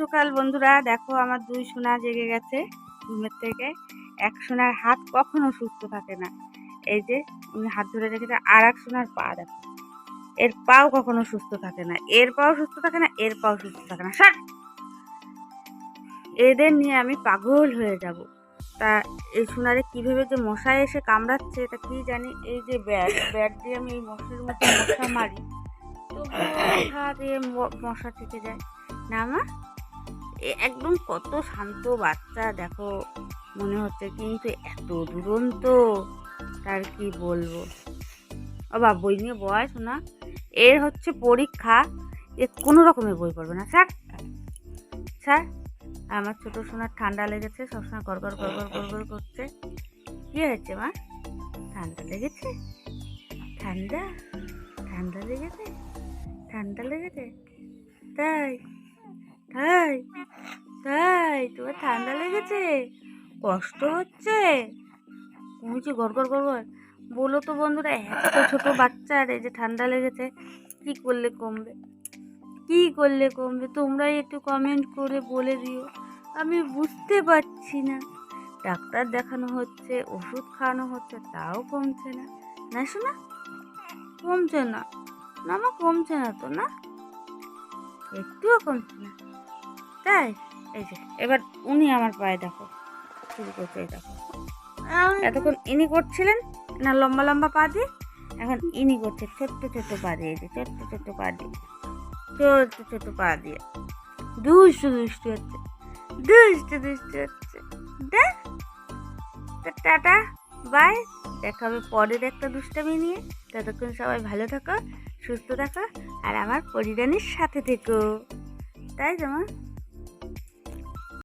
সকাল বন্ধুরা, দেখো আমার দুই সোনা জেগে গেছে ঘুমের থেকে। এক সোনার হাত কখনো সুস্থ থাকে না, এই যে হাত ধরে রেখেছে। আর এক সোনার পা দেখো, এর পাও কখনো সুস্থ থাকে না, এর পাও সুস্থ থাকে না, এর পাও সুস্থ থাকে না। সব এদের নিয়ে আমি পাগল হয়ে যাব। তা এই সোনারে কিভাবে যে মশা এসে কামড়াচ্ছে এটা কি জানি। এই যে ব্যাট দিয়ে আমি এই মশার মতো মশা মারি, তো মশা দিয়ে মশা থেকে যায় না। মা একদম কত শান্ত বাচ্চা দেখো মনে হচ্ছে, কিন্তু এত দুরন্ত তার কি বলবো। বাবা বই নিয়ে বয়স না, এর হচ্ছে পরীক্ষা, এ কোনো রকমের বই পড়বে না। স্যার স্যার আমার ছোট সোনার ঠান্ডা লেগেছে, সবসময় গড়গড় গড়গড় গড়গড় করছে। কি হয়েছে মা? ঠান্ডা লেগেছে? ঠান্ডা ঠান্ডা লেগেছে? ঠান্ডা লেগেছে? তাই তাই তাই তোমার ঠান্ডা লেগেছে? কষ্ট হচ্ছে? ঘুমিয়েছি গড়গড় গড়গড় বলো তো বন্ধুরা। এত ছোট বাচ্চার এই যে ঠান্ডা লেগেছে, কি করলে কমবে? কি করলে কমবে তোমরাই একটু কমেন্ট করে বলে দিও। আমি বুঝতে পারছি না। ডাক্তার দেখানো হচ্ছে, ওষুধ খাওয়ানো হচ্ছে, তাও কমছে না। না শোনা, কমছে না। না মা কমছে না তো, না একটুও কমছে না। তাই এই যে এবার উনি আমার পায়ে দেখো শুরু করছে। এই দেখো, এতক্ষণ ইনি করছিলেন না লম্বা লম্বা পা দিয়ে, এখন ইনি করছে ছোট্ট ছোট্ট পা দিয়ে। এই যে ছোট্ট ছোট্ট পা দিয়ে, ছোট্ট ছোট্ট পা দিয়ে দুষ্টু দুষ্টু হচ্ছে, দুষ্টু দুষ্টু হচ্ছে। দেখ তো, টাটা বাই, দেখা হবে পরের একটা দুষ্টামি নিয়ে। ততক্ষণ সবাই ভালো থাকো, সুস্থ থাকো, আর আমার পরিরানির সাথে থেকো। তাই তোমার